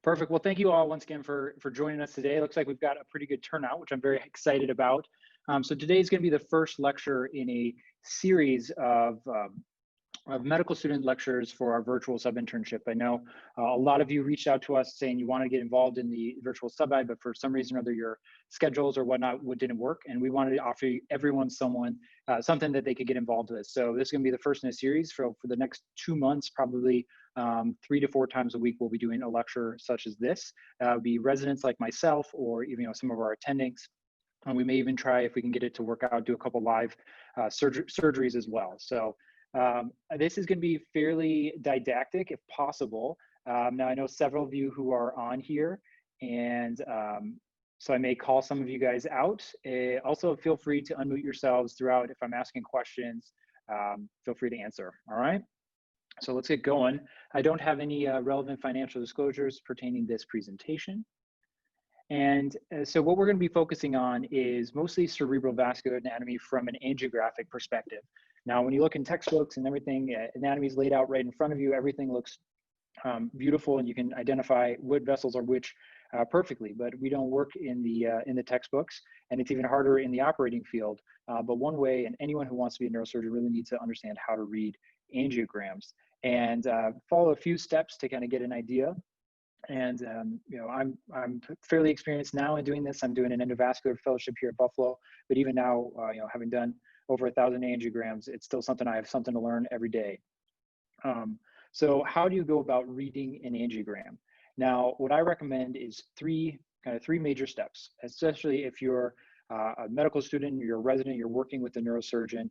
Perfect. Well, thank you all once again for joining us today. It looks like we've got a pretty good turnout, which I'm very excited about. So today is going to be the first lecture in a series of medical student lectures for our virtual sub-internship. I know a lot of you reached out to us saying you want to get involved in the virtual sub-I, but for some reason or other your schedules or whatnot didn't work, and we wanted to offer everyone something that they could get involved with. So this is going to be the first in a series for the next 2 months, probably 3 to 4 times a week. We'll be doing a lecture such as this. It would be residents like myself or even some of our attendings. And we may even try, if we can get it to work out, do a couple live surgeries as well. So this is going to be fairly didactic if possible. Now I know several of you who are on here, and so I may call some of you guys out. Also feel free to unmute yourselves throughout. If I'm asking questions, feel free to answer, all right? So let's get going. I don't have any relevant financial disclosures pertaining to this presentation. And so what we're going to be focusing on is mostly cerebral vascular anatomy from an angiographic perspective. Now, when you look in textbooks and everything, anatomy is laid out right in front of you. Everything looks beautiful, and you can identify what vessels are which perfectly. But we don't work in the textbooks, and it's even harder in the operating field. But one way, and anyone who wants to be a neurosurgeon really needs to understand how to read angiograms and follow a few steps to kind of get an idea. And I'm fairly experienced now in doing this. I'm doing an endovascular fellowship here at Buffalo, but even now, having done over 1,000 angiograms, it's still something I have something to learn every day. So how do you go about reading an angiogram? Now, what I recommend is three major steps, especially if you're a medical student, you're a resident, you're working with a neurosurgeon.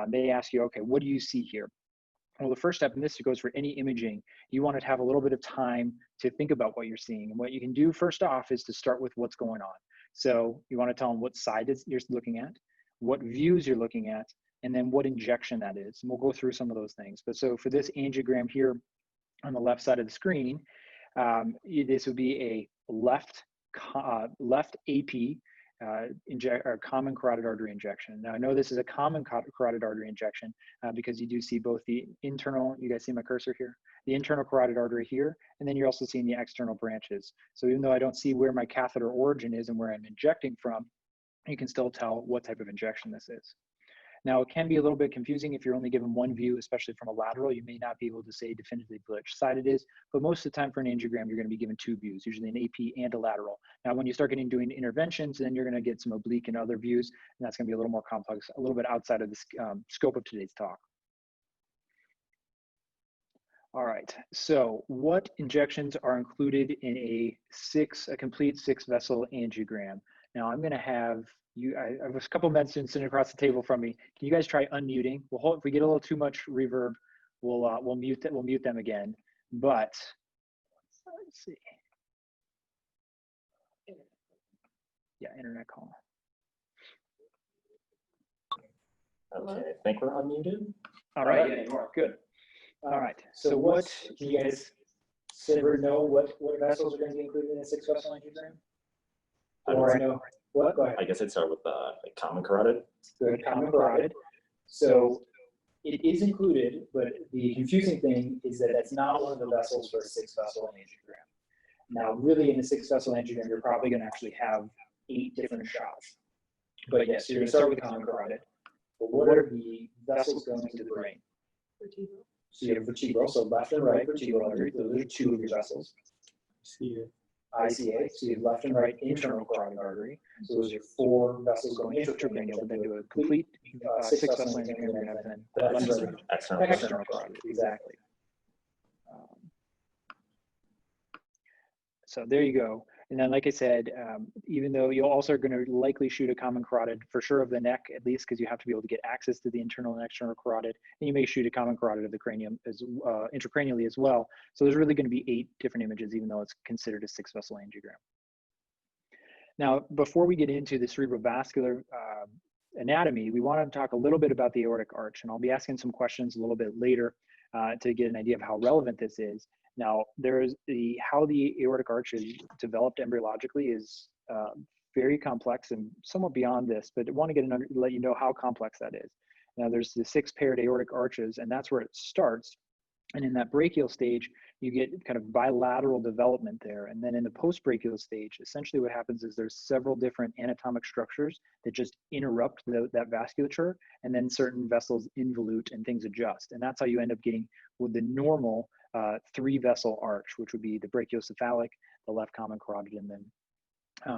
They ask you, okay, what do you see here? Well, the first step, and this goes for any imaging, you want to have a little bit of time to think about what you're seeing. And what you can do first off is to start with what's going on. So you want to tell them what side you're looking at, what views you're looking at, and then what injection that is. And we'll go through some of those things. But so for this angiogram here on the left side of the screen, this would be a left AP or common carotid artery injection. Now I know this is a common carotid artery injection because you do see both the internal, you guys see my cursor here, the internal carotid artery here, and then you're also seeing the external branches. So even though I don't see where my catheter origin is and where I'm injecting from, you can still tell what type of injection this is. Now, it can be a little bit confusing if you're only given one view, especially from a lateral. You may not be able to say definitively which side it is, but most of the time for an angiogram, you're going to be given 2 views, usually an AP and a lateral. Now, when you start doing interventions, then you're going to get some oblique and other views, and that's going to be a little more complex, a little bit outside of the scope of today's talk. All right, so what injections are included in a complete 6-vessel angiogram? Now, I'm going to have I have a couple med students sitting across the table from me. Can you guys try unmuting? If we get a little too much reverb, we'll mute them again. But let's see. Yeah, internet call. Okay, I think we're unmuted. All right, yeah, you are. Good. All right. So what can you guys know what vessels are going to be included in a 6-vessel angiogram? Or I know. What? Go ahead. I guess I'd start with common carotid. Good, common carotid. So it is included, but the confusing thing is that that's not one of the vessels for a 6-vessel angiogram. Now, really in a 6-vessel angiogram, you're probably going to actually have 8 different shots. But yes, you're going to start with the common carotid. But what are the vessels going to the brain? Vertebral. So you have vertebral, so left and right vertebral artery. Those are 2 of your vessels. ICA, so you have left and right internal carotid artery. So those are 4 vessels going intracranial, but then do a complete 6-vessel angiogram, you're going to have then left and right external carotid. Exactly. So there you go. And then, like I said, even though you also are going to likely shoot a common carotid for sure of the neck, at least because you have to be able to get access to the internal and external carotid, and you may shoot a common carotid of the cranium as intracranially as well. So there's really going to be 8 different images, even though it's considered a 6-vessel angiogram. Now, before we get into the cerebrovascular anatomy, we want to talk a little bit about the aortic arch, and I'll be asking some questions a little bit later to get an idea of how relevant this is. Now, there's how the aortic arch is developed embryologically is very complex and somewhat beyond this, but I want to let you know how complex that is. Now, there's the 6 paired aortic arches, and that's where it starts. And in that brachial stage, you get kind of bilateral development there. And then in the post-brachial stage, essentially what happens is there's several different anatomic structures that just interrupt that vasculature, and then certain vessels involute and things adjust. And that's how you end up getting with the normal 3-vessel arch, which would be the brachiocephalic, the left common carotid, and then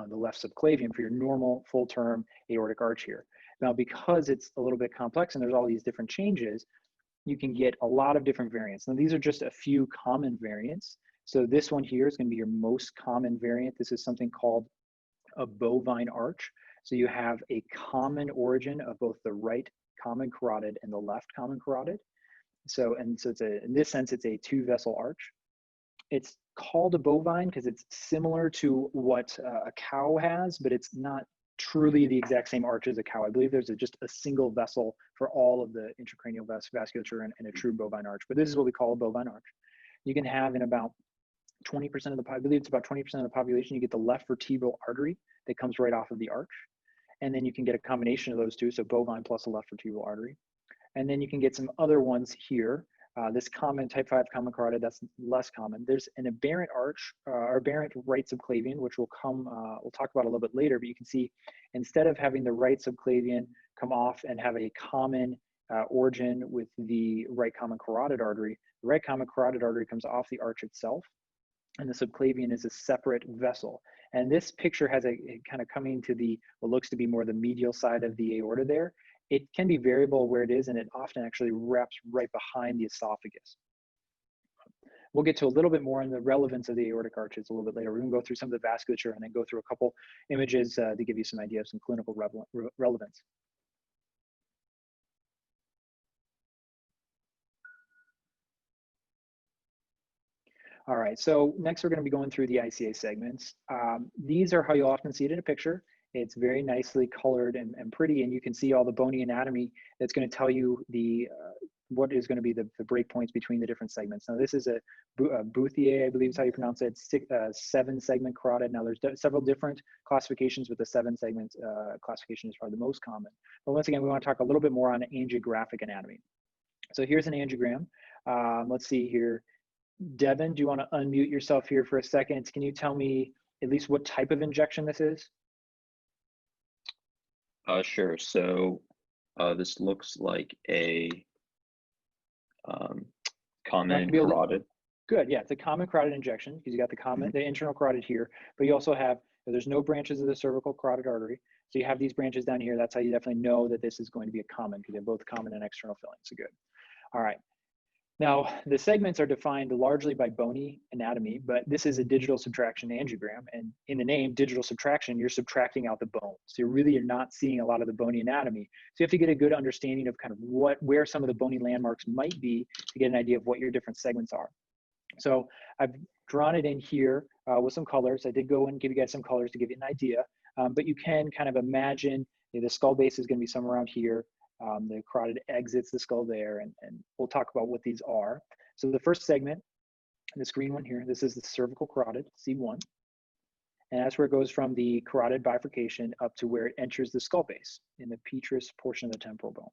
the left subclavian for your normal full-term aortic arch here. Now, because it's a little bit complex and there's all these different changes, you can get a lot of different variants. Now, these are just a few common variants. So this one here is going to be your most common variant. This is something called a bovine arch. So you have a common origin of both the right common carotid and the left common carotid. So it's in this sense, it's a 2-vessel arch. It's called a bovine because it's similar to what a cow has, but it's not truly the exact same arch as a cow. I believe there's just a single vessel for all of the intracranial vasculature and a true bovine arch, but this is what we call a bovine arch. You can have in about 20% of the, I believe it's about 20% of the population, you get the left vertebral artery that comes right off of the arch. And then you can get a combination of those two, so bovine plus a left vertebral artery. And then you can get some other ones here. This common type 5 common carotid, that's less common. There's an aberrant arch, or aberrant right subclavian, which we'll talk about a little bit later, but you can see instead of having the right subclavian come off and have a common origin with the right common carotid artery, the right common carotid artery comes off the arch itself, and the subclavian is a separate vessel. And this picture has a kind of coming to the, what looks to be more the medial side of the aorta there. It can be variable where it is, and it often actually wraps right behind the esophagus. We'll get to a little bit more on the relevance of the aortic arches a little bit later. We're going to go through some of the vasculature and then go through a couple images to give you some idea of some clinical relevance. All right, so next we're going to be going through the ICA segments. These are how you often see it in a picture. It's very nicely colored and pretty, and you can see all the bony anatomy that's going to tell you the what is going to be the breakpoints between the different segments. Now, this is a Bouthillier, I believe is how you pronounce it. It's 7-segment carotid. Now, there's several different classifications, but the 7-segment classification is probably the most common. But once again, we want to talk a little bit more on angiographic anatomy. So here's an angiogram. Let's see here. Devin, do you want to unmute yourself here for a second? Can you tell me at least what type of injection this is? Sure. So this looks like a common carotid. Good. Yeah, it's a common carotid injection because you got the internal carotid here, but you also have, there's no branches of the cervical carotid artery. So you have these branches down here. That's how you definitely know that this is going to be a common, because they're both common and external filling. So good. All right. Now, the segments are defined largely by bony anatomy, but this is a digital subtraction angiogram. And in the name, digital subtraction, you're subtracting out the bone. So you're not seeing a lot of the bony anatomy. So you have to get a good understanding of kind of where some of the bony landmarks might be to get an idea of what your different segments are. So I've drawn it in here with some colors. I did go and give you guys some colors to give you an idea, but you can kind of imagine the skull base is going to be somewhere around here. The carotid exits the skull there, and we'll talk about what these are. So the first segment, this green one here, this is the cervical carotid, C1. And that's where it goes from the carotid bifurcation up to where it enters the skull base in the petrous portion of the temporal bone.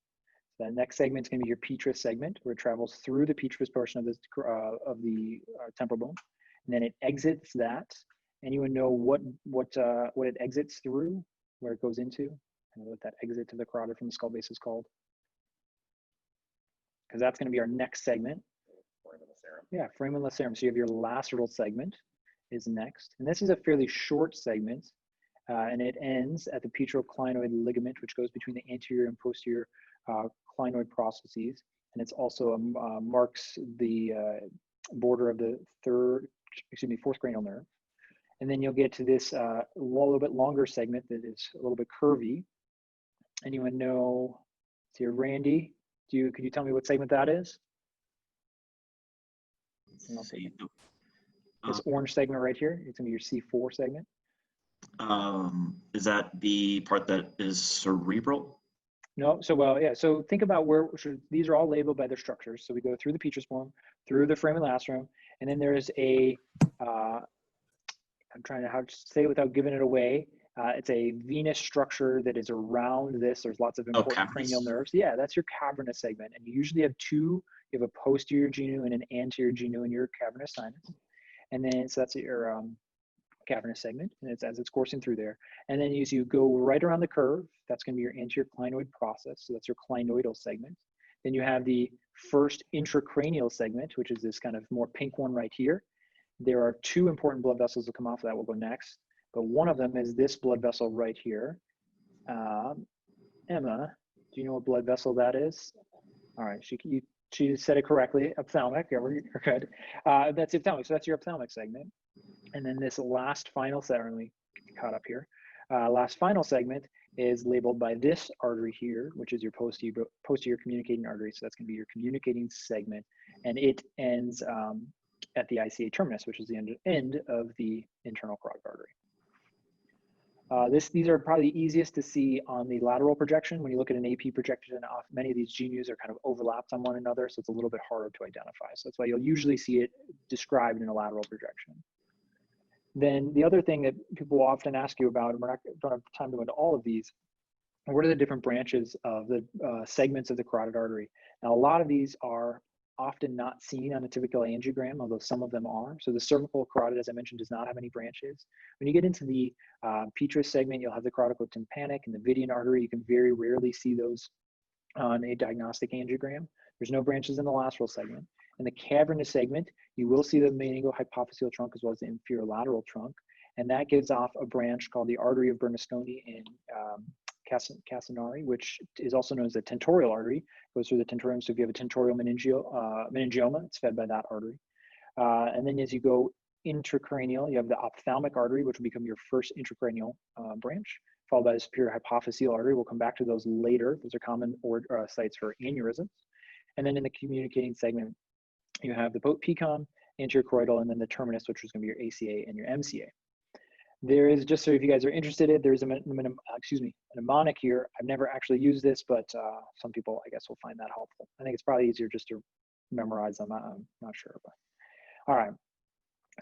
So that next segment is going to be your petrous segment, where it travels through the petrous portion of the temporal bone, and then it exits that. Anyone know what it exits through, where it goes into? What that exit to the carotid from the skull base is called? Because that's going to be our next segment. Yeah, foramen lacerum. So you have your laceral segment is next. And this is a fairly short segment, and it ends at the petroclinoid ligament, which goes between the anterior and posterior clinoid processes. And it's also marks the border of the fourth cranial nerve. And then you'll get to this a little bit longer segment that is a little bit curvy. Anyone know? Here, Randy, could you tell me what segment that is? This orange segment right here, it's gonna be your C4 segment. Is that the part that is cerebral? No, so think about these are all labeled by their structures. So we go through the petrous form, through the foramen lacerum, and then there is I'm trying to how to say it without giving it away. It's a venous structure that is around this. There's lots of important cranial nerves. Yeah, that's your cavernous segment. And you usually have two you have a posterior genu and an anterior genu in your cavernous sinus. And then, so that's your cavernous segment, and it's as it's coursing through there. And then as you go right around the curve, that's going to be your anterior clinoid process. So that's your clinoidal segment. Then you have the first intracranial segment, which is this kind of more pink one right here. There are two important blood vessels that come off of that. We'll go next. But one of them is this blood vessel right here. Emma, do you know what blood vessel that is? All right, she said it correctly, ophthalmic. Yeah, you're good. That's the ophthalmic, so that's your ophthalmic segment. And then this last final segment, caught up here. Last final segment is labeled by this artery here, which is your posterior communicating artery. So that's going to be your communicating segment, and it ends at the ICA terminus, which is the end of the internal carotid artery. These are probably the easiest to see on the lateral projection. When you look at an AP projection, many of these genus are kind of overlapped on one another, so it's a little bit harder to identify. So that's why you'll usually see it described in a lateral projection. Then the other thing that people often ask you about, and we don't have time to go into all of these, what are the different branches of the segments of the carotid artery? Now, a lot of these are often not seen on a typical angiogram, although some of them are. So the cervical carotid, as I mentioned, does not have any branches. When you get into the petrous segment, you'll have the carotid-tympanic and the Vidian artery. You can very rarely see those on a diagnostic angiogram. There's no branches in the lateral segment. In the cavernous segment, you will see the meningohypophyseal trunk as well as the inferior lateral trunk, and that gives off a branch called the artery of Bernasconi in Casanari, which is also known as the tentorial artery. It goes through the tentorium. So if you have a tentorial meningioma, it's fed by that artery. And then as you go intracranial, you have the ophthalmic artery, which will become your first intracranial branch, followed by the superior hypophyseal artery. We'll come back to those later. Those are common sites for aneurysms. And then in the communicating segment, you have the PCOM, anterior choroidal, and then the terminus, which is going to be your ACA and your MCA. There is, just so if you guys are interested, there's a mnemonic here. I've never actually used this, but some people, I guess, will find that helpful. I think it's probably easier just to memorize them. I'm not sure, but all right.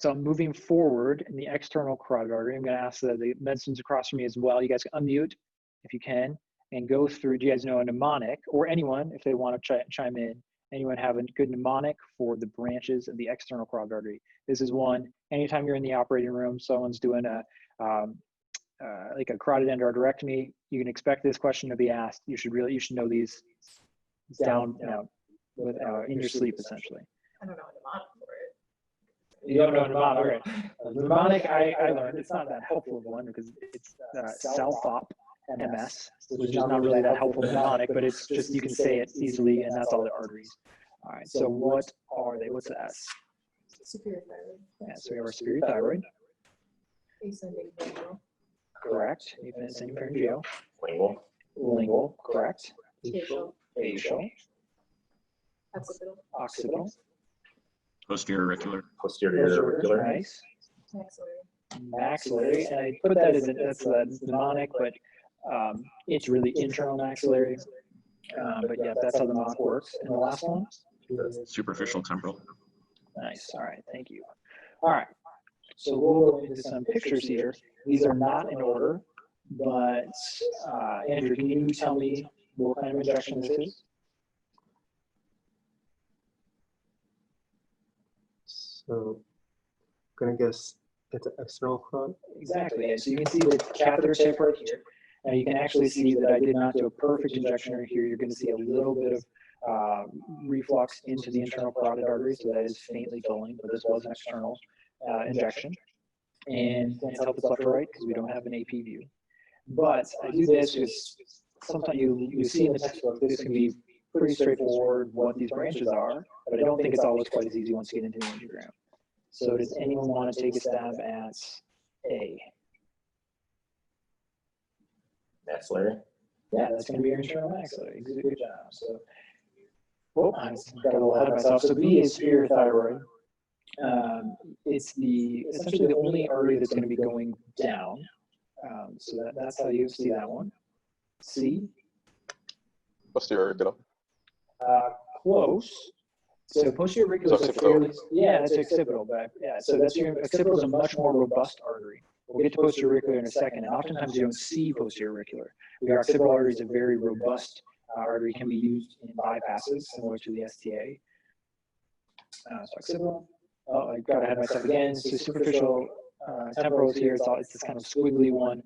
So moving forward in the external carotid artery, I'm going to ask the medicines across from me as well. You guys can unmute if you can and go through. Do you guys know a mnemonic, or anyone, if they want to chime in? Anyone have a good mnemonic for the branches of the external carotid artery? This is one. Anytime you're in the operating room, someone's doing like a carotid endarterectomy, you can expect this question to be asked. You should know these down in your sleep, essentially. I don't know a mnemonic for it. You don't know a mnemonic, okay. The mnemonic I learned, it's not that helpful of one because it's Salthop MS, which is not really that helpful mnemonic, but it's just, you can say it easily, and that's all the arteries. All right, so what are they? What's the S? Superior thyroid. Yeah, so we have our superior thyroid. Ascending pharyngeal. Correct. Ascending pharyngeal. Lingual. Lingual. Correct. Facial. Facial. Occipital. Occipital. Posterior auricular. Posterior auricular. Nice. Maxillary. Maxillary, and I put that as that's mnemonic, but it's really internal maxillary. But yeah, that's how the mnemonic works. And the last one? Superficial temporal. Nice. All right. Thank you. All right. So we'll go into some pictures here. These are not in order, but Andrew, can you tell me what kind of injection this is? So, I'm gonna guess it's an external carotid. Exactly. Yeah. So you can see the catheter tip right here. Now you can actually see that I did not do a perfect injection right here. You're going to see a little bit of reflux into the internal carotid artery, so that is faintly filling, but this was an external injection. And can't tell if it's left or right because we don't have an AP view. But I do this because sometimes you see in the textbook this can be pretty straightforward what these branches are, but I don't think it's always quite as easy once you get into the angiogram. So does anyone want to take a stab at A? Maxillary. Yeah, that's going to be your internal maxillary. You did a good job. So, oh, I got a little ahead of myself. So B is superior thyroid. It's essentially the only artery that's going to be going down. So that's how you see that one. C. Posterior auricular. Close. So posterior auricular is a fairly, yeah, that's occipital, but yeah, so that's your occipital is a much more robust artery. We'll get to posterior auricular in a second, and oftentimes you don't see posterior auricular. The occipital artery is a very robust artery, can be used in bypasses, similar to the STA. occipital. Oh, I got ahead of myself again. So superficial temporal is here. It's this kind of squiggly one,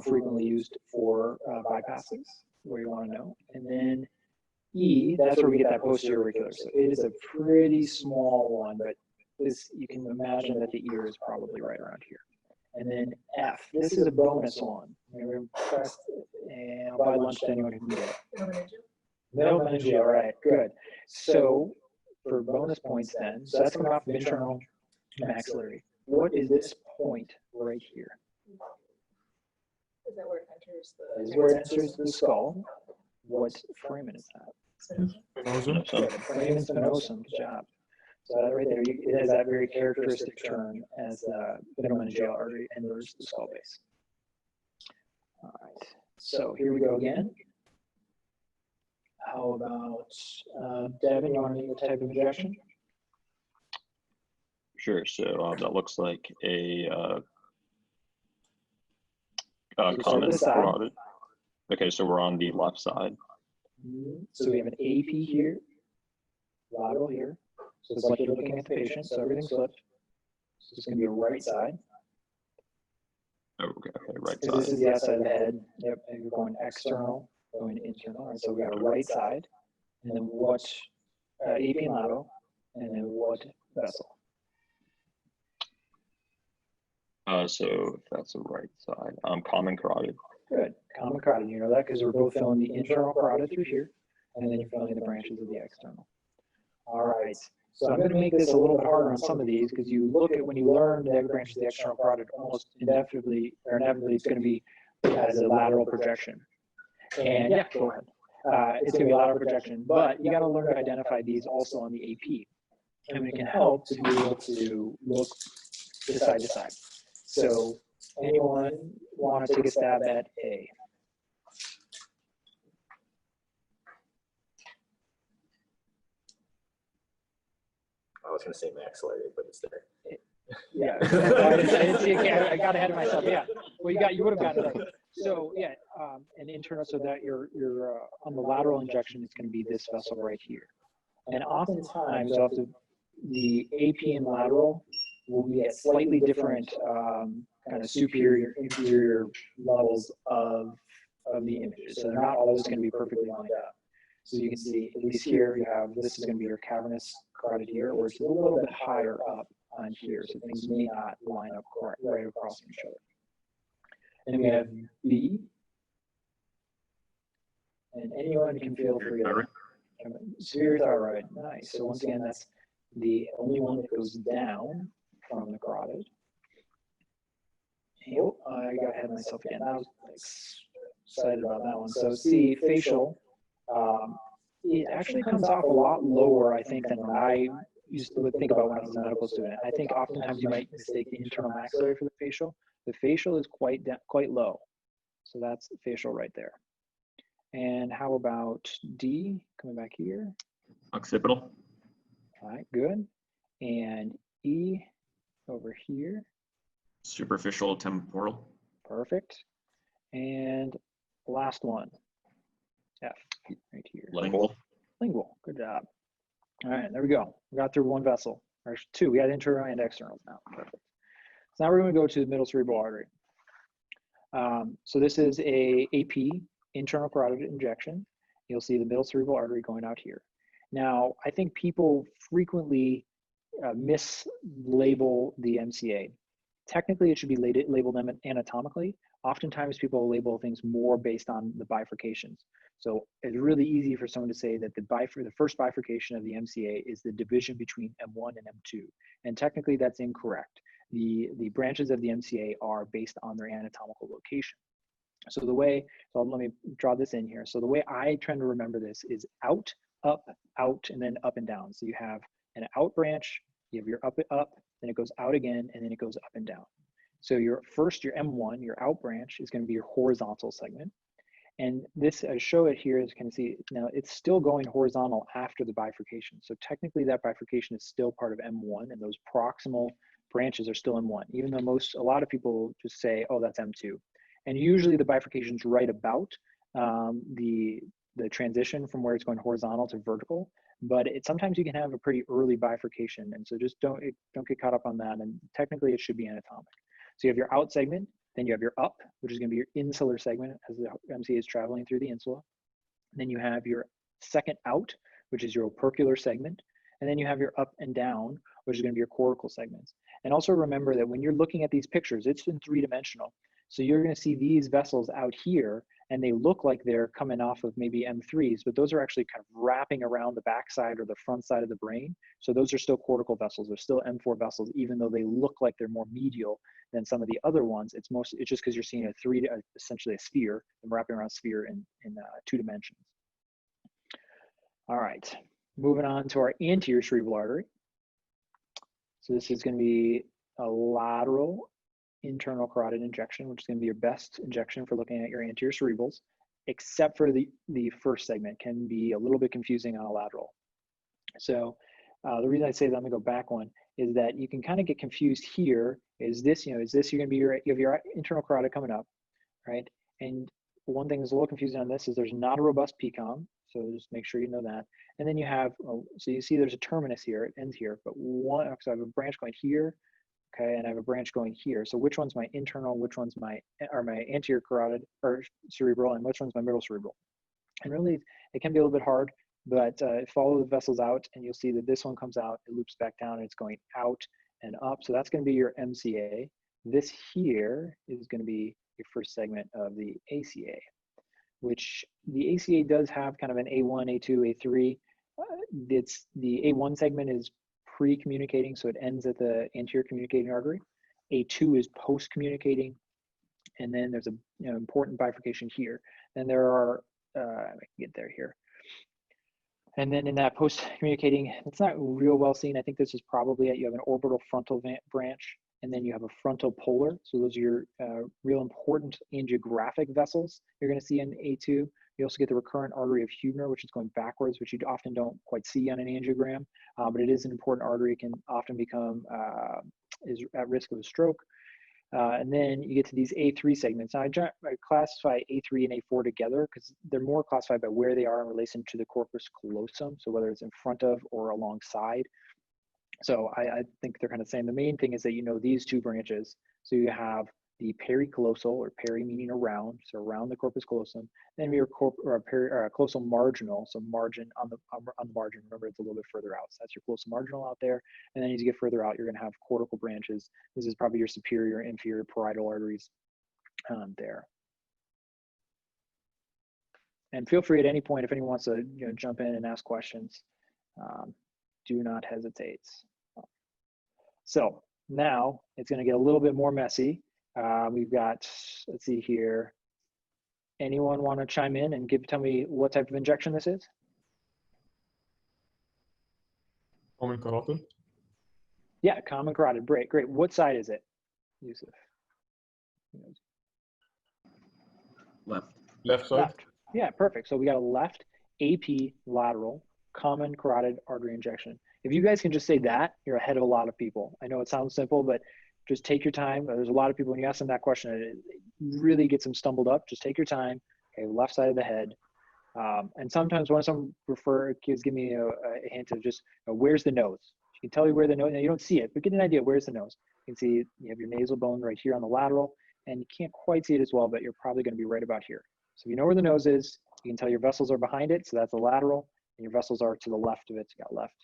frequently used for bypasses, where you want to know. And then E, that's where we get that posterior auricular. So it is a pretty small one, but this, you can imagine that the ear is probably right around here. And then F, this is a bonus one. And I'll buy lunch to anyone who can get it. No meningeal, all right, good. So for bonus points then, so that's coming off of internal maxillary. What is this point right here? Is that where it enters the? This is where it enters the skull. What foramen is that? Foramen spinosum, good job. So that right there, it has that very characteristic turn as the middle meningeal artery enters the skull base. All right, so here we go again. How about, Devin, you want to name the type of injection? Sure. So that looks like a common carotid. Okay, so we're on the left side. So we have an AP here, lateral here. So it's like you're looking at the patient, so everything's flipped. So it's going to be a right side. Oh, okay, right So side. this is the outside of the head. Yep, and you're going external, going internal. All right, so we got a right side, and then what AP and lateral, and then what vessel? So if that's the right side, common carotid. Good. Common carotid, you know that because we're both filling the internal carotid through here, and then you're filling the branches of the external. All right. So I'm going to make this a little bit harder on some of these because you look at when you learn the branches of the external carotid, almost inevitably it's going to be as a lateral projection. And yeah, go ahead. It's going to be a lateral projection, but you got to learn to identify these also on the AP. And it can help to be able to look side to side. So anyone want to take a stab at A? I was going to say maxillary, but it's there. Yeah, I didn't see it. I got ahead of myself. Yeah, well, you would have gotten it. So yeah, an internal, so that you're on the lateral injection, it's going to be this vessel right here. And oftentimes, the AP and lateral will be at slightly different kind of superior, inferior levels of the images. So they're not always going to be perfectly lined up. So you can see, at least here, you have, this is going to be your cavernous carotid here, or it's a little bit higher up on here, so things may not line up right across each other. And then we have B. And anyone can feel free to. Superior thyroid, nice. So once again, that's the only one that goes down from the carotid. Oh, I got ahead of myself again. I was excited about that one. So C, facial. It actually comes off a lot lower, I think, than when I used to think about when I was a medical student. I think oftentimes you might mistake the internal maxillary for the facial. The facial is quite low. So that's the facial right there. And how about D, coming back here? Occipital. All right, good. And E over here. Superficial temporal. Perfect. And last one, F, right here. Lingual. Lingual, good job. All right, there we go. We got through one vessel, or two. We had internal and external now. Perfect. So now we're going to go to the middle cerebral artery. So this is a AP, internal carotid injection. You'll see the middle cerebral artery going out here. Now, I think people frequently mislabel the MCA. Technically, it should be labeled anatomically. Oftentimes, people label things more based on the bifurcations. So it's really easy for someone to say that the first bifurcation of the MCA is the division between M1 and M2. And technically, that's incorrect. The branches of the MCA are based on their anatomical location. So let me draw this in here. So the way I tend to remember this is out, out, and then up and down. So you have an out branch, you have your up, then it goes out again, and then it goes up and down. So your M1, your out branch, is going to be your horizontal segment. And this, I show it here, as you can see, now it's still going horizontal after the bifurcation. So technically that bifurcation is still part of M1, and those proximal branches are still M1, even though a lot of people just say, oh, that's M2. And usually the bifurcation is right about the transition from where it's going horizontal to vertical. but sometimes you can have a pretty early bifurcation. And so just don't get caught up on that. And technically it should be anatomic. So you have your out segment, then you have your up, which is going to be your insular segment as the MCA is traveling through the insula. Then you have your second out, which is your opercular segment. And then you have your up and down, which is going to be your coracal segments. And also remember that when you're looking at these pictures, it's in 3-dimensional. So you're going to see these vessels out here, and they look like they're coming off of maybe M3s, but those are actually kind of wrapping around the backside or the front side of the brain. So those are still cortical vessels. They're still M4 vessels, even though they look like they're more medial than some of the other ones. It's just because you're seeing essentially a sphere, and wrapping around a sphere in 2 dimensions. All right, moving on to our anterior cerebral artery. So this is going to be a lateral internal carotid injection, which is going to be your best injection for looking at your anterior cerebrals, except for the first segment can be a little bit confusing on a lateral. So the reason I say that, I'm going to go back one, is that you can kind of get confused here. Is this you're going to be you have your internal carotid coming up, right? And one thing that's a little confusing on this is there's not a robust PCOM. So just make sure you know that. And then you have, so you see there's a terminus here, it ends here, but so I have a branch going here, okay, and I have a branch going here. So which one's my internal, which one's my anterior carotid or cerebral, and which one's my middle cerebral? And really, it can be a little bit hard, but follow the vessels out, and you'll see that this one comes out, it loops back down, and it's going out and up. So that's going to be your MCA. This here is going to be your first segment of the ACA, which the ACA does have kind of an A1, A2, A3. It's the A1 segment is pre-communicating, so it ends at the anterior communicating artery. A2 is post-communicating, and then there's a important bifurcation here. And there are, I can get there here. And then in that post-communicating, it's not real well seen. I think this is probably you have an orbital frontal branch, and then you have a frontal polar. So those are your real important angiographic vessels you're going to see in A2. You also get the recurrent artery of Hübner, which is going backwards, which you often don't quite see on an angiogram, but it is an important artery. It can often become is at risk of a stroke. And then you get to these A3 segments. Now I classify A3 and A4 together because they're more classified by where they are in relation to the corpus callosum, so whether it's in front of or alongside. So I think they're kind of saying the main thing is that you know these two branches. So you have the pericallosal, or peri meaning around, so around the corpus callosum. Then your callosal marginal, so margin on the margin. Remember, it's a little bit further out. So that's your callosal marginal out there. And then as you get further out, you're going to have cortical branches. This is probably your superior, inferior parietal arteries there. And feel free at any point if anyone wants to jump in and ask questions. Do not hesitate. So now it's going to get a little bit more messy. We've got, let's see here. Anyone want to chime in and tell me what type of injection this is? Common carotid. Yeah, common carotid. Great. What side is it, Yusuf? Left. Left side. Left. Yeah, perfect. So we got a left AP lateral common carotid artery injection. If you guys can just say that, you're ahead of a lot of people. I know it sounds simple, but just take your time. There's a lot of people, when you ask them that question, it really gets them stumbled up. Just take your time. Okay, left side of the head. And sometimes when some kids give me a hint of just where's the nose. You can tell you where the nose, now you don't see it, but get an idea, where's the nose? You can see you have your nasal bone right here on the lateral, and you can't quite see it as well, but you're probably going to be right about here. So if you know where the nose is, you can tell your vessels are behind it, so that's the lateral, and your vessels are to the left of it, so you got left.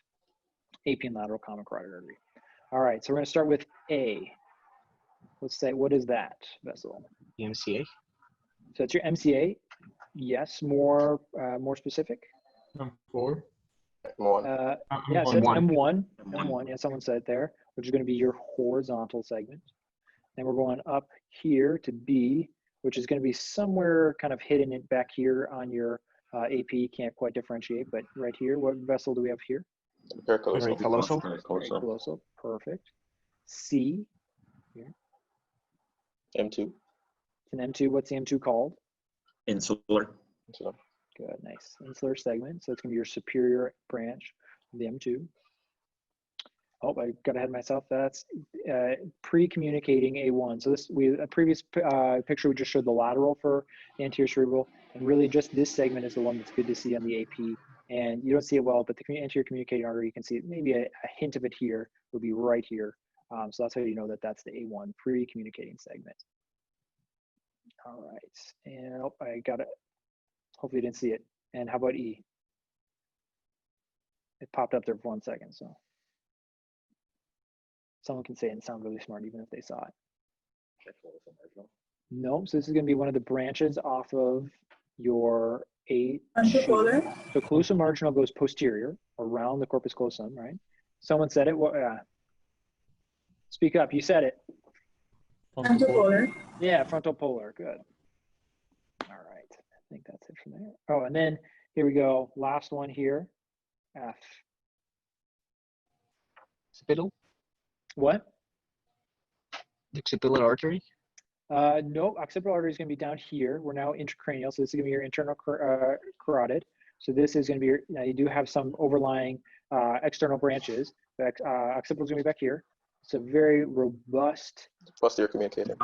AP and lateral common carotid artery. All right, so we're going to start with A. Let's say, what is that vessel? The MCA. So it's your MCA. Yes, more specific. M4. Yeah, so it's M1. M1, yeah, someone said it there, which is going to be your horizontal segment. Then we're going up here to B, which is going to be somewhere kind of hidden it back here on your AP. Can't quite differentiate, but right here, what vessel do we have here? Pericallosal. Perfect. C. Here. M2. It's an M2. What's the M2 called? Insular. Good, nice. Insular segment. So it's going to be your superior branch of the M2. Oh, I got ahead of myself. That's pre-communicating A1. So this, a previous picture we just showed the lateral for the anterior cerebral, and really just this segment is the one that's good to see on the AP And you don't see it well, but the anterior communicating artery, you can see maybe a hint of it here would be right here. So that's how you know that that's the A1 pre-communicating segment. All right, and oh, I got it. Hopefully you didn't see it. And how about E? It popped up there for 1 second, so. Someone can say it and sound really smart even if they saw it. No, so this is gonna be one of the branches off of your A2. So callosum marginal goes posterior around the corpus callosum, right? Someone said it. Well, speak up. You said it. Yeah, frontal polar. Good. All right. I think that's it from there. Oh, and then here we go. Last one here. F. Spittle, What? the occipital artery. No, occipital artery is going to be down here. We're now intracranial, so this is going to be your internal carotid. So this is going to be your, you do have some overlying external branches. But, occipital is going to be back here. It's a very robust. Posterior communicating.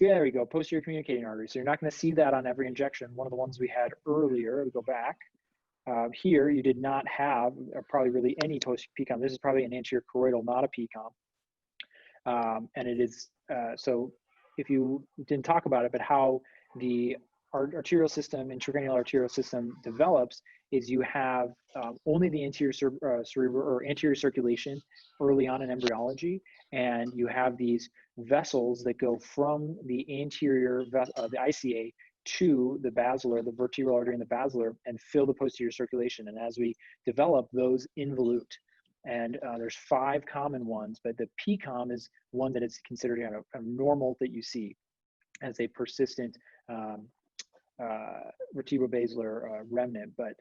Yeah, there we go. Posterior communicating artery. So you're not going to see that on every injection. One of the ones we had earlier, we go back. Here, you did not have probably really any post-PCOM. This is probably an anterior choroidal, not a PCOM. And it is, so if you didn't talk about it, but how the arterial system, intracranial arterial system develops is you have only the anterior cerebral or anterior circulation early on in embryology, and you have these vessels that go from the anterior, the ICA, to the basilar, the vertebral artery and the basilar, and fill the posterior circulation. And as we develop, those involute. And there's 5 common ones, but the PCOM is one that is considered a normal that you see as a persistent vertebrobasilar remnant. But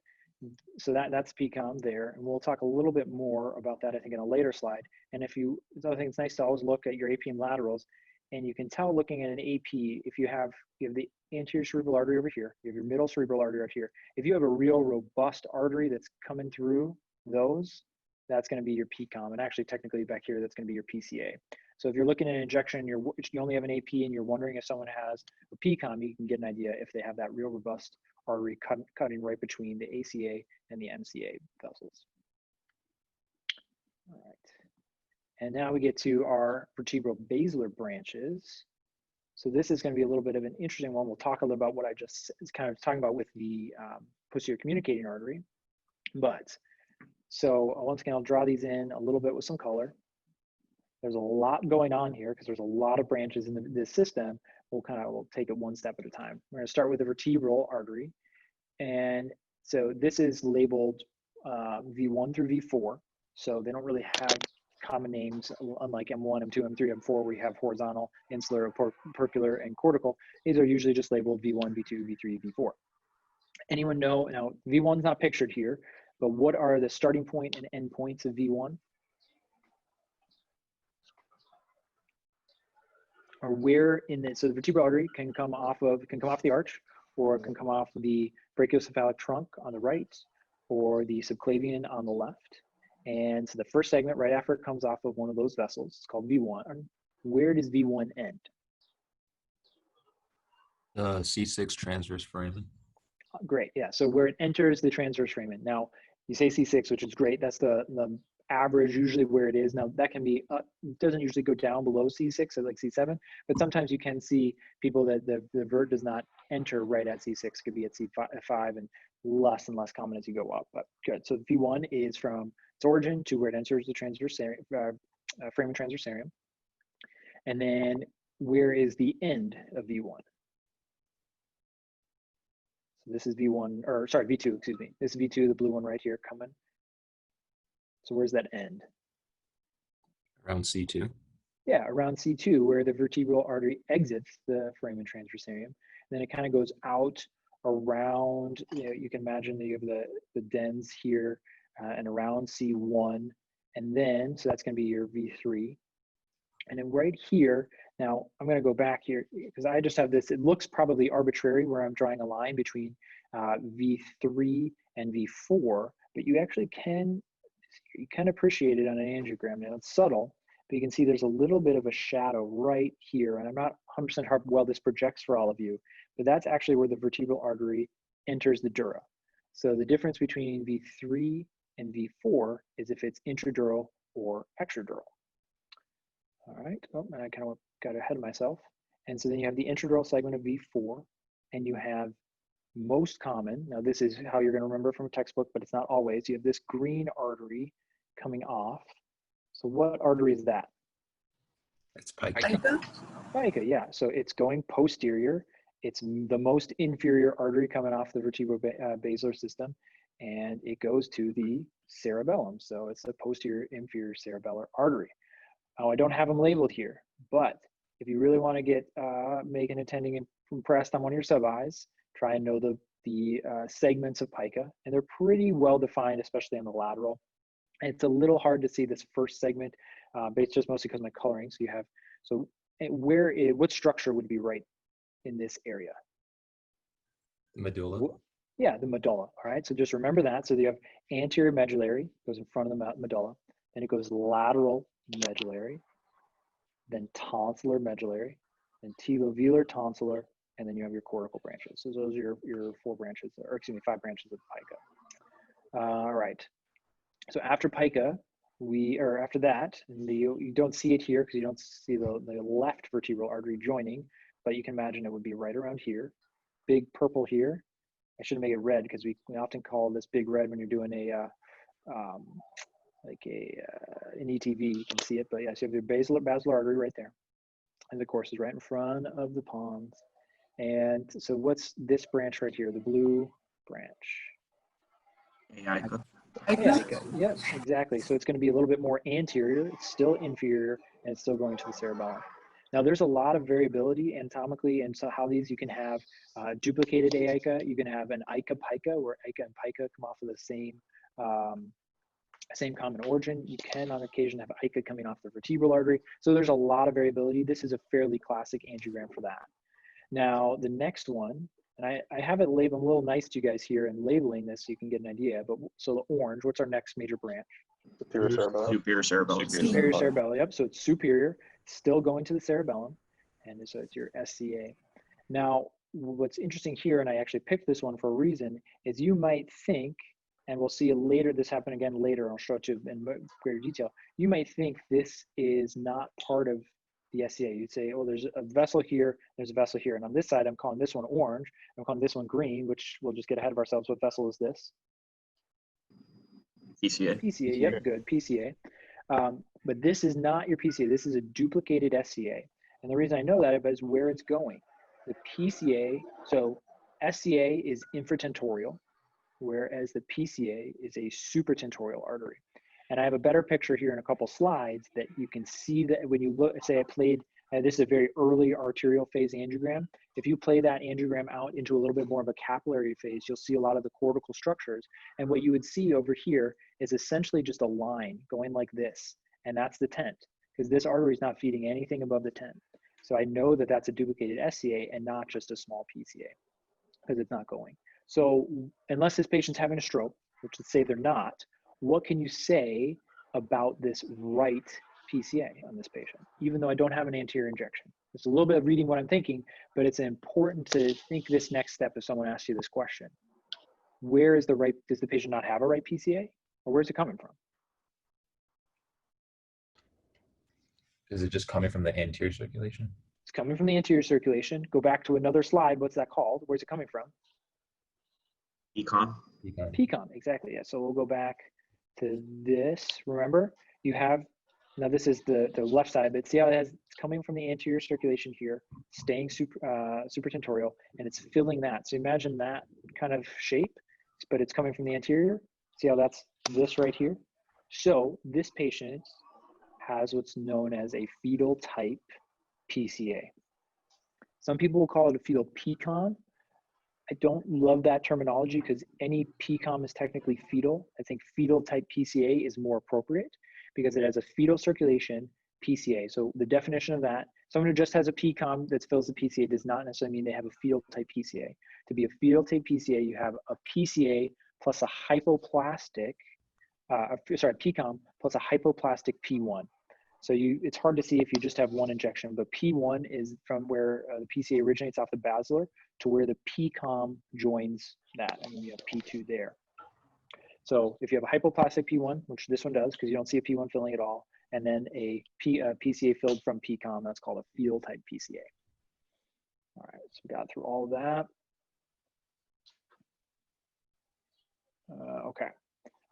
so that's PCOM there, and we'll talk a little bit more about that I think in a later slide. And if you, I think it's nice to always look at your AP and laterals, and you can tell looking at an AP if you have the anterior cerebral artery over here, you have your middle cerebral artery right here. If you have a real robust artery that's coming through those, that's going to be your PCOM, and actually technically back here that's going to be your PCA. So if you're looking at an injection, you only have an AP, and you're wondering if someone has a PCOM, you can get an idea if they have that real robust artery cutting right between the ACA and the MCA vessels. All right, and now we get to our vertebrobasilar branches. So this is going to be a little bit of an interesting one. We'll talk a little about what I just is kind of talking about with the posterior communicating artery. But so once again, I'll draw these in a little bit with some color. There's a lot going on here because there's a lot of branches in this system. We'll take it one step at a time. We're going to start with the vertebral artery. And so this is labeled V1 through V4. So they don't really have common names, unlike M1, M2, M3, M4, where you have horizontal, insular, opercular, and cortical. These are usually just labeled V1, V2, V3, V4. Anyone know, now V1's not pictured here, but what are the starting point and end points of V1? Or where in the, so the vertebral artery can come off the arch, or it can come off the brachiocephalic trunk on the right, or the subclavian on the left. And so the first segment right after it comes off of one of those vessels, it's called V1. Where does V1 end? C6 transverse foramen. Great, yeah. So where it enters the transverse foramen. Now, you say C6, which is great. That's the average, usually where it is. Now, that can be, doesn't usually go down below C6, so like C7, but sometimes you can see people that the vert does not enter right at C6, could be at C5, and less common as you go up, but good. So V1 is from its origin to where it enters the transverse foramen transversarium. And then where is the end of V1? So this is V1, or sorry, V2, excuse me. This is V2, the blue one right here coming. So where's that end? Around C2. Yeah, around C2, where the vertebral artery exits the foramen transversarium. And then it kind of goes out around, you can imagine that you have the dens here and around C1. And then, so that's going to be your V3. And then right here, now I'm going to go back here because I just have this, it looks probably arbitrary where I'm drawing a line between V3 and V4, but you actually can appreciate it on an angiogram. Now it's subtle, but you can see there's a little bit of a shadow right here. And I'm not 100% how well this projects for all of you, but that's actually where the vertebral artery enters the dura. So the difference between V3 and V4 is if it's intradural or extradural. All right, oh, and I kind of got ahead of myself. And so then you have the intradural segment of V4, and you have most common, now this is how you're going to remember from a textbook, but it's not always, you have this green artery coming off. So what artery is that? It's pike. Pica, yeah. So it's going posterior. It's the most inferior artery coming off the vertebrobasilar system, and it goes to the cerebellum. So it's the posterior inferior cerebellar artery. Now I don't have them labeled here, but if you really want to get make an attending impressed on one of your sub-Is, try and know the segments of pica, and they're pretty well defined, especially on the lateral. It's a little hard to see this first segment, but it's just mostly because of my coloring. So you have, so what structure would be right in this area? Medulla. Yeah, the medulla. All right, so just remember that. So you have anterior medullary, goes in front of the medulla, then it goes lateral medullary, then tonsillar medullary, then tilovelar tonsillar, and then you have your cortical branches. So those are your 4 branches, or excuse me, 5 branches of pica. All right. So after pica, after that, you don't see it here because you don't see the left vertebral artery joining, but you can imagine it would be right around here. Big purple here. I shouldn't make it red because we often call this big red when you're doing an ETV, you can see it, but yes, you have your basilar artery right there. And of course is right in front of the pons. And so what's this branch right here, the blue branch? AICA. Yes, exactly. So it's going to be a little bit more anterior. It's still inferior, and it's still going to the cerebellum. Now, there's a lot of variability anatomically, and so how these you can have duplicated AICA. You can have an ICA-PICA, where ICA and PICA come off of the same common origin. You can, on occasion, have ICA coming off the vertebral artery. So there's a lot of variability. This is a fairly classic angiogram for that. Now, the next one, and I have it labeled, I'm a little nice to you guys here and labeling this so you can get an idea, but so the orange, what's our next major branch? Superior cerebellum. Superior cerebellum. Superior cerebellum, yep, so it's superior, still going to the cerebellum, and so it's your SCA. Now, what's interesting here, and I actually picked this one for a reason, is you might think, and we'll see later, this happen again later, I'll show it to you in greater detail, you might think this is not part of the SCA. You'd say, oh, there's a vessel here, there's a vessel here. And on this side, I'm calling this one orange, I'm calling this one green, which we'll just get ahead of ourselves. What vessel is this? PCA. PCA, yep, good, PCA. But this is not your PCA, this is a duplicated SCA. And the reason I know that is where it's going. The PCA, so SCA is infratentorial, whereas the PCA is a supratentorial artery. And I have a better picture here in a couple slides that you can see that when you look, say I played, this is a very early arterial phase angiogram. If you play that angiogram out into a little bit more of a capillary phase, you'll see a lot of the cortical structures. And what you would see over here is essentially just a line going like this. And that's the tent, because this artery is not feeding anything above the tent. So I know that that's a duplicated SCA and not just a small PCA, because it's not going. So unless this patient's having a stroke, which let's say they're not, what can you say about this right PCA on this patient, even though I don't have an anterior injection? It's a little bit of reading what I'm thinking, but it's important to think this next step if someone asks you this question. Where is the right, does the patient not have a right PCA, or where's it coming from? Is it just coming from the anterior circulation? It's coming from the anterior circulation. Go back to another slide. What's that called? Where's it coming from? Econ. PCOM, exactly. Yeah. So we'll go back to this. Remember, you have, now this is the left side, but see how it has, it's coming from the anterior circulation here, staying supratentorial, and it's filling that. So imagine that kind of shape, but it's coming from the anterior. See how that's this right here? So this patient has what's known as a fetal type PCA. Some people will call it a fetal PCOM. I don't love that terminology because any PCOM is technically fetal. I think fetal type PCA is more appropriate because it has a fetal circulation PCA. So the definition of that, someone who just has a PCOM that fills the PCA does not necessarily mean they have a fetal type PCA. To be a fetal type PCA, you have a PCA plus a hypoplastic, PCOM plus a hypoplastic P1. So it's hard to see if you just have one injection, but P1 is from where the PCA originates off the basilar to where the PCOM joins that, and then you have P2 there. So if you have a hypoplastic P1, which this one does, because you don't see a P1 filling at all, and then a PCA filled from PCOM, that's called a field type PCA. All right, so we got through all of that. Okay,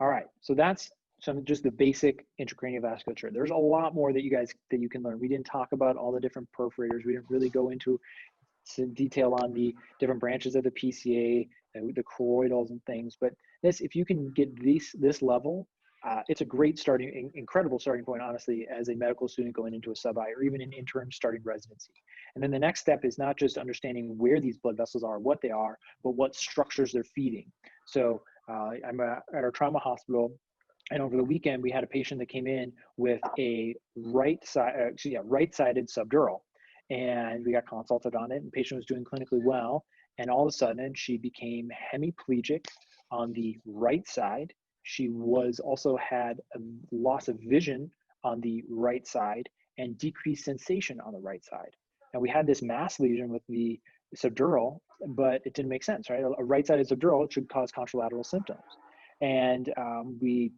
all right, so that's just the basic intracranial vasculature. There's a lot more that you can learn. We didn't talk about all the different perforators. We didn't really go into some detail on the different branches of the PCA, the choroidals and things. But if you can get this level, it's a great incredible starting point, honestly, as a medical student going into a sub-I or even an intern starting residency. And then the next step is not just understanding where these blood vessels are, what they are, but what structures they're feeding. So I'm at our trauma hospital, and over the weekend we had a patient that came in with a right-sided subdural, and we got consulted on it, and the patient was doing clinically well, and all of a sudden she became hemiplegic on the right side. She also had a loss of vision on the right side and decreased sensation on the right side. And we had this mass lesion with the subdural, but it didn't make sense, right? A right-sided subdural should cause contralateral symptoms. And we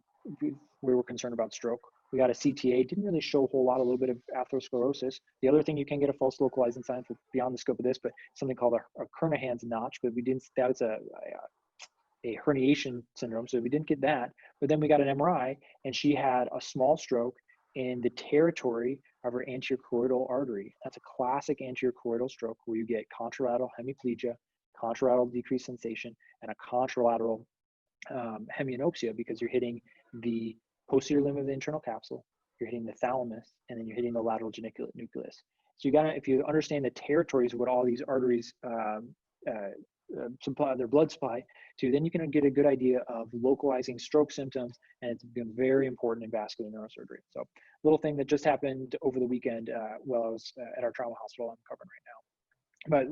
were concerned about stroke. We got a CTA, didn't really show a whole lot, a little bit of atherosclerosis. The other thing, you can get a false localizing sign for beyond the scope of this, but something called a Kernahan's notch, but we didn't, that was a herniation syndrome, so we didn't get that. But then we got an MRI, and she had a small stroke in the territory of her anterior choroidal artery. That's a classic anterior choroidal stroke where you get contralateral hemiplegia, contralateral decreased sensation, and a contralateral hemianopsia, because you're hitting the posterior limb of the internal capsule, you're hitting the thalamus, and then you're hitting the lateral geniculate nucleus. So if you understand the territories of what all these arteries supply their blood supply to, then you can get a good idea of localizing stroke symptoms, and it's been very important in vascular neurosurgery. So a little thing that just happened over the weekend while I was at our trauma hospital I'm covering right now. But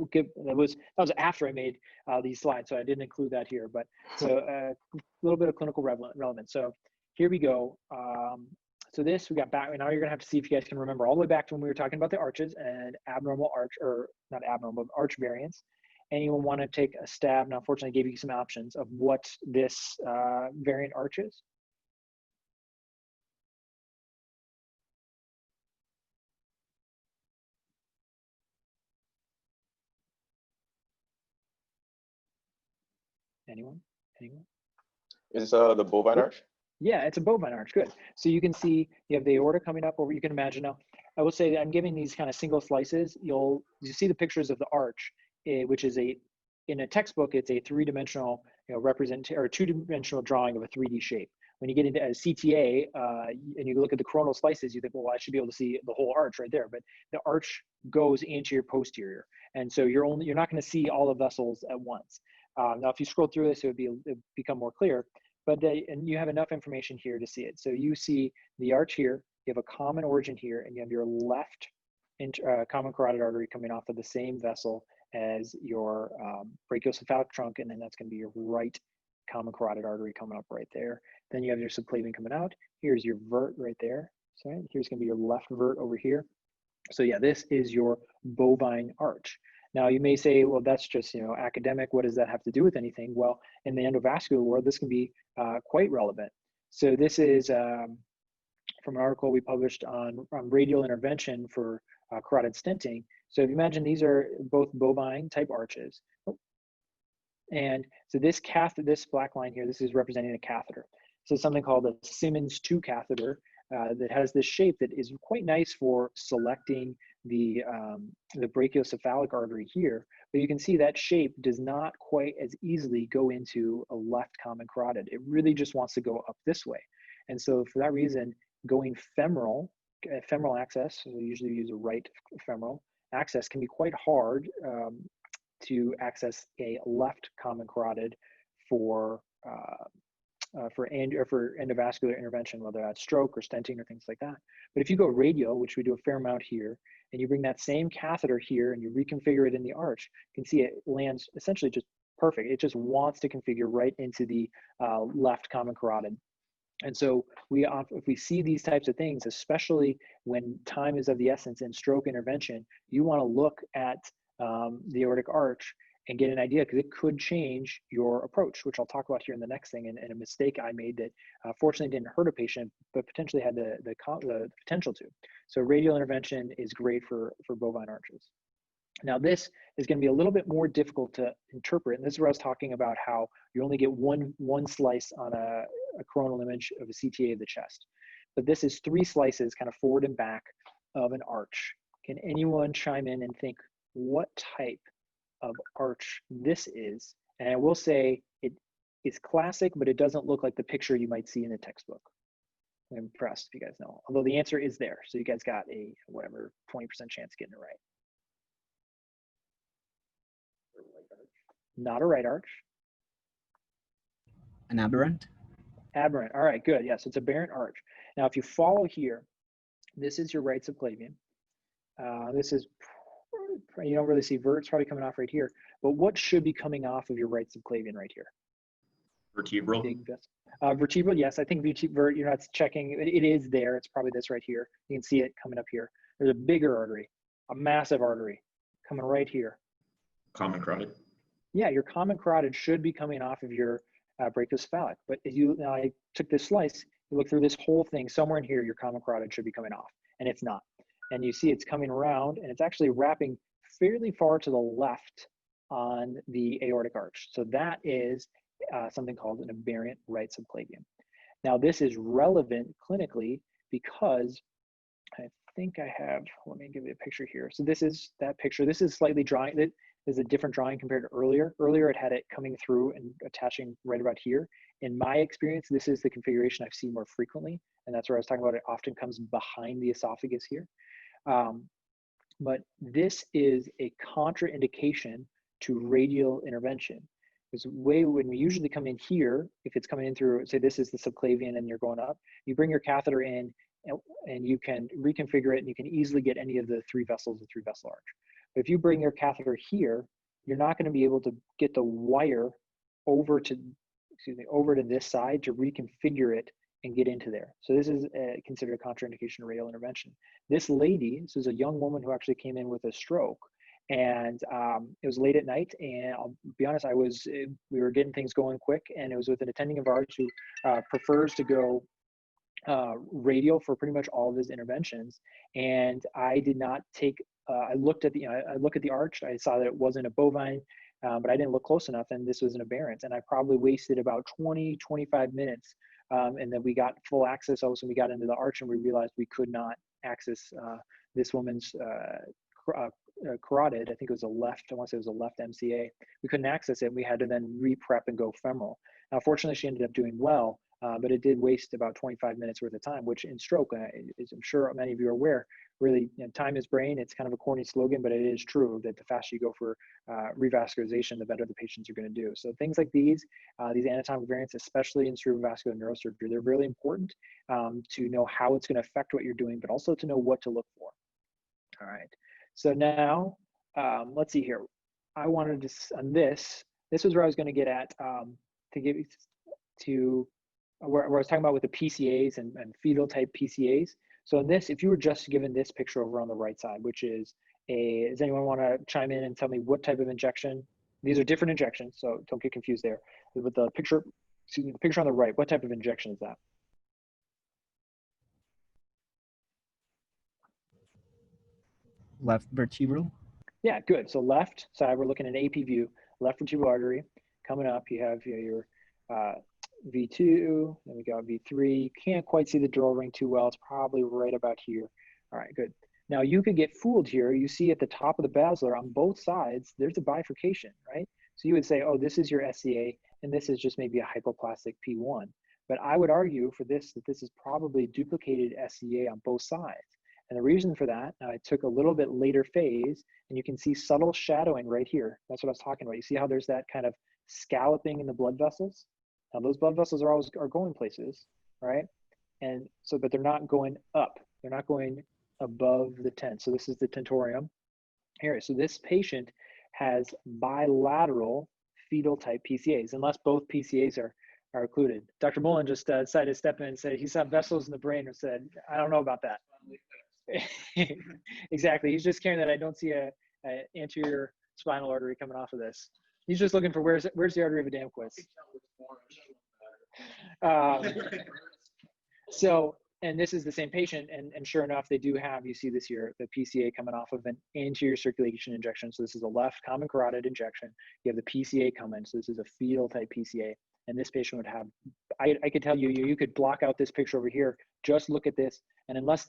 that was after I made these slides, so I didn't include that here. But so a little bit of clinical relevance. So here we go. So this, we got back, and now you're gonna have to see if you guys can remember all the way back to when we were talking about the arches and abnormal arch, or not abnormal, but arch variants. Anyone want to take a stab? Now, unfortunately, I gave you some options of what this variant arch is. Anyone? Is the bovine arch? Yeah, it's a bovine arch, good. So you can see you have the aorta coming up over, you can imagine now. I will say that I'm giving these kind of single slices. You see the pictures of the arch, which is in a textbook, it's a three-dimensional, or two-dimensional drawing of a 3D shape. When you get into a CTA and you look at the coronal slices, you think, well, I should be able to see the whole arch right there. But the arch goes anterior posterior, and so you're not going to see all the vessels at once. Now, if you scroll through this, it would become more clear. But and you have enough information here to see it. So you see the arch here. You have a common origin here, and you have your left common carotid artery coming off of the same vessel as your brachiocephalic trunk, and then that's going to be your right common carotid artery coming up right there. Then you have your subclavian coming out. Here's your vert right there. So here's going to be your left vert over here. So yeah, this is your bovine arch. Now you may say, well, that's just academic. What does that have to do with anything? Well, in the endovascular world, this can be quite relevant. So this is from an article we published on radial intervention for carotid stenting. So if you imagine these are both bovine type arches. And so this black line here, this is representing a catheter. So something called a Simmons 2 catheter that has this shape that is quite nice for selecting the brachiocephalic artery here. But you can see that shape does not quite as easily go into a left common carotid. It really just wants to go up this way. And so for that reason, going femoral access, so we usually use a right femoral access, can be quite hard to access a left common carotid for endovascular intervention, whether that's stroke or stenting or things like that. But if you go radial, which we do a fair amount here, and you bring that same catheter here and you reconfigure it in the arch, you can see it lands essentially just perfect. It just wants to configure right into the left common carotid. And so if we see these types of things, especially when time is of the essence in stroke intervention, you want to look at the aortic arch and get an idea, because it could change your approach, which I'll talk about here in the next thing, and a mistake I made that fortunately didn't hurt a patient, but potentially had the potential to. So radial intervention is great for bovine arches. Now this is going to be a little bit more difficult to interpret, and this is where I was talking about how you only get one slice on a coronal image of a CTA of the chest. But this is 3 slices kind of forward and back of an arch. Can anyone chime in and think what type of arch this is? And I will say it is classic, but it doesn't look like the picture you might see in the textbook. I'm impressed if you guys know, although the answer is there. So you guys got a whatever 20% chance of getting it right. Not a right arch. An aberrant? Aberrant. All right, good. Yes, it's aberrant arch. Now, if you follow here, this is your right subclavian. This is, you don't really see vert's probably coming off right here, but what should be coming off of your right subclavian right here? Vertebral. Vertebral, yes. I think you're not checking. It is there. It's probably this right here. You can see it coming up here. There's a bigger artery, a massive artery coming right here. Common carotid. Yeah, your common carotid should be coming off of your brachiocephalic. But if now I took this slice, you look through this whole thing, somewhere in here, your common carotid should be coming off, and it's not. And you see it's coming around, and it's actually wrapping fairly far to the left on the aortic arch. So that is something called an aberrant right subclavian. Now this is relevant clinically because I think I have, let me give you a picture here. So this is that picture. This is slightly drawing. That is a different drawing compared to earlier. Earlier it had it coming through and attaching right about here. In my experience, this is the configuration I've seen more frequently, and that's where I was talking about it often comes behind the esophagus here. But this is a contraindication to radial intervention. Because when we usually come in here, if it's coming in through, say this is the subclavian and you're going up, you bring your catheter in and you can reconfigure it, and you can easily get any of the 3 vessels, the 3 vessel arch. But if you bring your catheter here, you're not going to be able to get the wire over to this side to reconfigure it and get into there. So this is considered a contraindication to radial intervention. This lady, this is a young woman who actually came in with a stroke, and it was late at night, and I'll be honest, we were getting things going quick, and it was with an attending of ours who prefers to go radial for pretty much all of his interventions. And I did not take, I looked at the, I look at the arch, I saw that it wasn't a bovine, but I didn't look close enough, and this was an aberrant, and I probably wasted about 20-25 minutes. And then we got full access. Also, we got into the arch and we realized we could not access this woman's carotid. I think it was a left, I want to say it was a left MCA. We couldn't access it. We had to then re-prep and go femoral. Now, fortunately, she ended up doing well, but it did waste about 25 minutes worth of time, which in stroke, as I'm sure many of you are aware, really, time is brain. It's kind of a corny slogan, but it is true that the faster you go for revascularization, the better the patients are going to do. So things like these anatomic variants, especially in cerebrovascular neurosurgery, they're really important to know how it's going to affect what you're doing, but also to know what to look for. All right. So now, let's see here. I wanted to, on this was where I was going to get at to give to where I was talking about with the PCAs and fetal type PCAs. So in this, if you were just given this picture over on the right side, which is does anyone want to chime in and tell me what type of injection? These are different injections, so don't get confused there. With the picture, excuse me, the picture on the right, what type of injection is that? Left vertebral? Yeah, good. So left side, we're looking at an AP view, left vertebral artery. Coming up, you have your V2, then we got V3. Can't quite see the drill ring too well. It's probably right about here. All right, good. Now you could get fooled here. You see at the top of the basilar on both sides, there's a bifurcation, right? So you would say, oh, this is your SCA, and this is just maybe a hypoplastic P1. But I would argue for this that this is probably duplicated SCA on both sides. And the reason for that, I took a little bit later phase, and you can see subtle shadowing right here. That's what I was talking about. You see how there's that kind of scalloping in the blood vessels? Now those blood vessels are going places, right? And so, but they're not going up. They're not going above the tent. So this is the tentorium here. So this patient has bilateral fetal type PCAs, unless both PCAs are are occluded. Dr. Mullen just decided to step in and say he saw vessels in the brain and said, I don't know about that. Exactly. He's just caring that I don't see a anterior spinal artery coming off of this. He's just looking for where's the artery of Adamquist. So, and this is the same patient, and sure enough, they do have, you see this here, the PCA coming off of an anterior circulation injection. So this is a left common carotid injection. You have the PCA coming. So this is a fetal type PCA. And this patient would have, I could tell you, you could block out this picture over here, just look at this. And unless,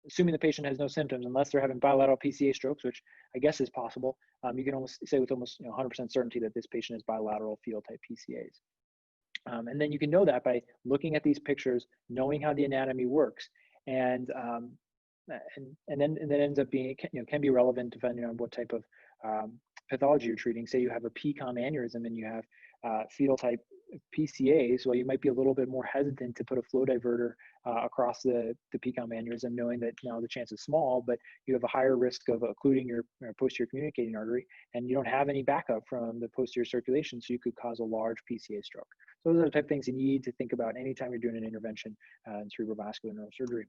assuming the patient has no symptoms, unless they're having bilateral PCA strokes, which I guess is possible, you can almost say with almost 100% certainty that this patient is bilateral fetal type PCAs. And then you can know that by looking at these pictures, knowing how the anatomy works, and then ends up being, can be relevant depending on what type of pathology you're treating. Say you have a PCOM aneurysm and you have fetal type PCAs, well, you might be a little bit more hesitant to put a flow diverter across the PCOM aneurysm, knowing that the chance is small, but you have a higher risk of occluding your posterior communicating artery, and you don't have any backup from the posterior circulation, so you could cause a large PCA stroke. So those are the type of things you need to think about anytime you're doing an intervention in cerebrovascular neurosurgery.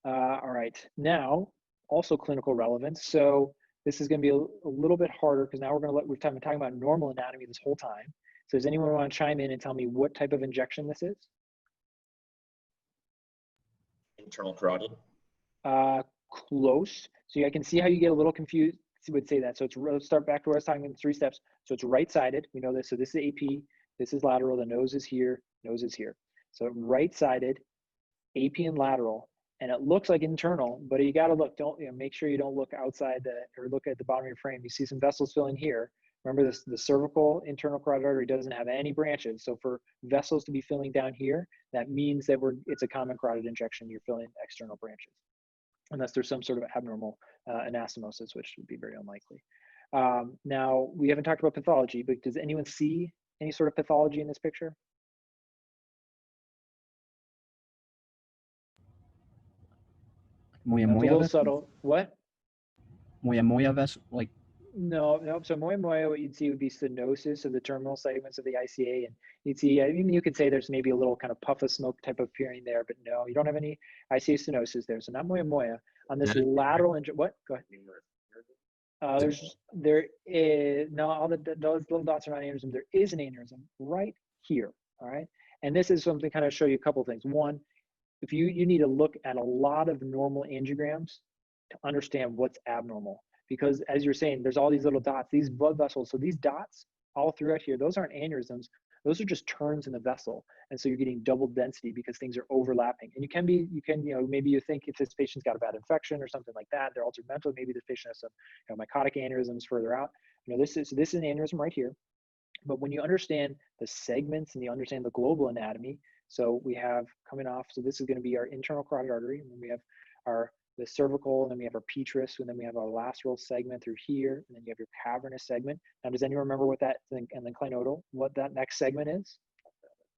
All right, now also clinical relevance. So this is going to be a little bit harder because now we've been talking about normal anatomy this whole time. So does anyone want to chime in and tell me what type of injection this is? Internal carotid. Close. So I can see how you get a little confused. Would say that. So let's start back to where I was talking in 3 steps. So it's right-sided. We know this. So this is AP. This is lateral. The nose is here. Nose is here. So right-sided, AP and lateral, and it looks like internal, but you got to look. Don't make sure you don't look outside or look at the bottom of your frame. You see some vessels filling here. Remember this, the cervical internal carotid artery doesn't have any branches. So for vessels to be filling down here, that means that it's a common carotid injection. You're filling external branches, unless there's some sort of abnormal anastomosis, which would be very unlikely. Now, we haven't talked about pathology, but does anyone see any sort of pathology in this picture? Moya That's a moya little vessel? subtle. What? Moya moya vessel, like No. So moya moya, what you'd see would be stenosis of the terminal segments of the ICA, and you'd see, I mean, you could say there's maybe a little kind of puff of smoke type of appearing there, but no, you don't have any ICA stenosis there. So not moya moya. On this lateral, what? Go ahead. There is, no, all those little dots are not aneurysm. There is an aneurysm right here, all right? And this is something to kind of show you a couple of things. One, if you need to look at a lot of normal angiograms to understand what's abnormal, because as you're saying, there's all these little dots, these blood vessels. So these dots all throughout here, those aren't aneurysms. Those are just turns in the vessel. And so you're getting double density because things are overlapping. And maybe you think if this patient's got a bad infection or something like that, they're altered mentally, maybe this patient has some mycotic aneurysms further out. This is an aneurysm right here. But when you understand the segments and you understand the global anatomy, so we have coming off, so this is going to be our internal carotid artery, and then we have the cervical, and then we have our petrous, and then we have our lateral segment through here, and then you have your cavernous segment. Now, does anyone remember what that thing, and then clinodal, what that next segment is?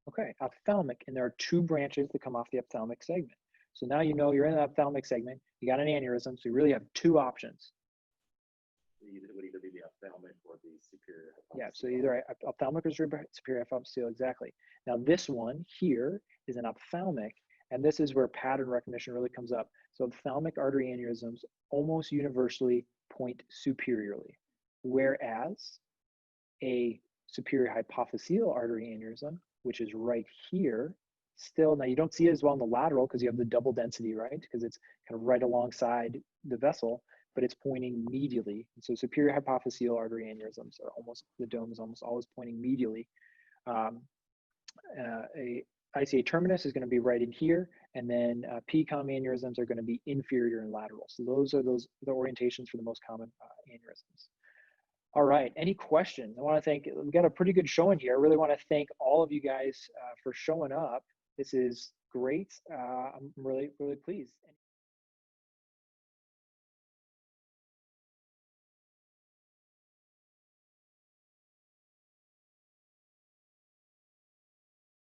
Okay, ophthalmic, and there are 2 branches that come off the ophthalmic segment. So now you know you're in the ophthalmic segment, you got an aneurysm, so you really have 2 options. It would either be the ophthalmic or the superior. Yeah, so either ophthalmic or superior hypophyseal, exactly. Now this one here is an ophthalmic, and this is where pattern recognition really comes up. So ophthalmic artery aneurysms almost universally point superiorly, whereas a superior hypophyseal artery aneurysm, which is right here, still, now you don't see it as well in the lateral because you have the double density, right? Because it's kind of right alongside the vessel, but it's pointing medially. And so superior hypophyseal artery aneurysms are the dome is almost always pointing medially. A ICA terminus is going to be right in here, and then PCOM aneurysms are going to be inferior and lateral. So those are the orientations for the most common aneurysms. All right, any questions? I want to thank, we've got a pretty good showing here. I really want to thank all of you guys for showing up. This is great. I'm really, really pleased.